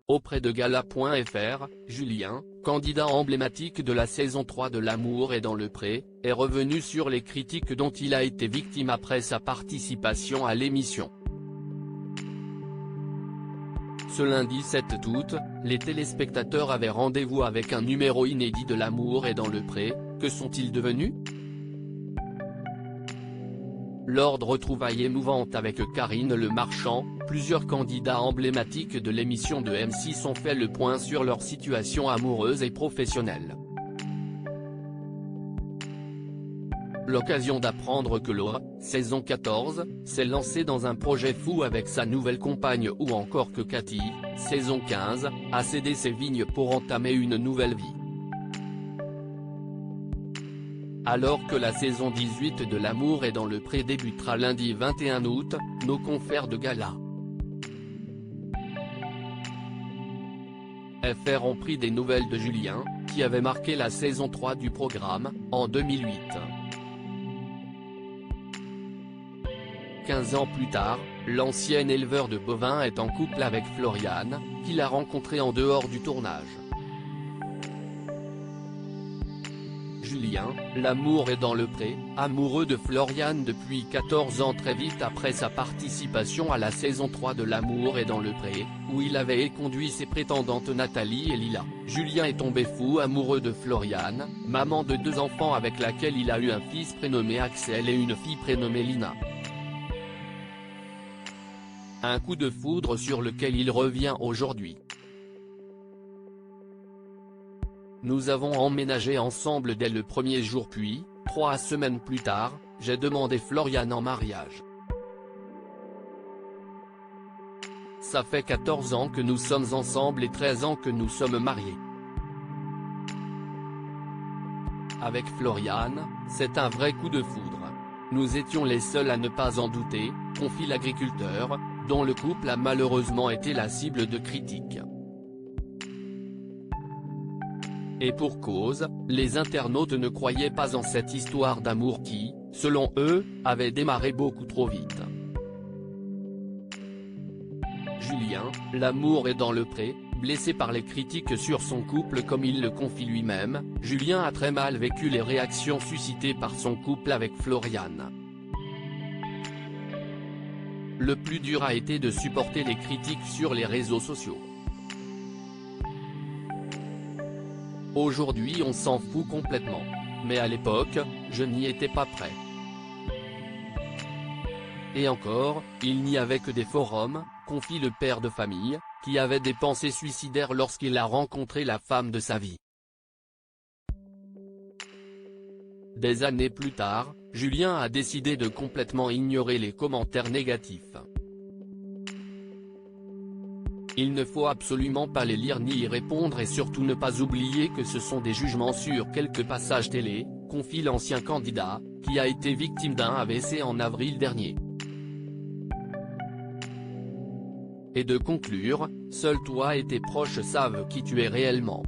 Auprès de Gala.fr, Julien, candidat emblématique de la saison 3 de L'amour est dans le pré, est revenu sur les critiques dont il a été victime après sa participation à l'émission. Ce lundi 7 août, les téléspectateurs avaient rendez-vous avec un numéro inédit de L'amour est dans le pré. Que sont-ils devenus? Lors de retrouvailles émouvantes avec Karine Le Marchand, plusieurs candidats emblématiques de l'émission de M6 ont fait le point sur leur situation amoureuse et professionnelle. L'occasion d'apprendre que Laura, saison 14, s'est lancée dans un projet fou avec sa nouvelle compagne, ou encore que Cathy, saison 15, a cédé ses vignes pour entamer une nouvelle vie. Alors que la saison 18 de L'amour est dans le pré débutera lundi 21 août, nos confrères de Gala. FR ont pris des nouvelles de Julien, qui avait marqué la saison 3 du programme, en 2008. 15 ans plus tard, l'ancien éleveur de bovins est en couple avec Floriane, qu'il a rencontrée en dehors du tournage. Julien, L'amour est dans le pré, amoureux de Floriane depuis 14 ans. Très vite après sa participation à la saison 3 de L'amour est dans le pré, où il avait éconduit ses prétendantes Nathalie et Lila, Julien est tombé fou amoureux de Floriane, maman de 2 enfants avec laquelle il a eu un fils prénommé Axel et une fille prénommée Lina. Un coup de foudre sur lequel il revient aujourd'hui. Nous avons emménagé ensemble dès le premier jour, puis, 3 semaines plus tard, j'ai demandé Floriane en mariage. Ça fait 14 ans que nous sommes ensemble et 13 ans que nous sommes mariés. Avec Floriane, c'est un vrai coup de foudre. Nous étions les seuls à ne pas en douter, confie l'agriculteur, dont le couple a malheureusement été la cible de critiques. Et pour cause, les internautes ne croyaient pas en cette histoire d'amour qui, selon eux, avait démarré beaucoup trop vite. Julien, L'amour est dans le pré, blessé par les critiques sur son couple comme il le confie lui-même, Julien a très mal vécu les réactions suscitées par son couple avec Floriane. Le plus dur a été de supporter les critiques sur les réseaux sociaux. Aujourd'hui on s'en fout complètement. Mais à l'époque, je n'y étais pas prêt. Et encore, il n'y avait que des forums, confie le père de famille, qui avait des pensées suicidaires lorsqu'il a rencontré la femme de sa vie. Des années plus tard, Julien a décidé de complètement ignorer les commentaires négatifs. Il ne faut absolument pas les lire ni y répondre et surtout ne pas oublier que ce sont des jugements sur quelques passages télé, confie l'ancien candidat, qui a été victime d'un AVC en avril dernier. Et de conclure, seul toi et tes proches savent qui tu es réellement.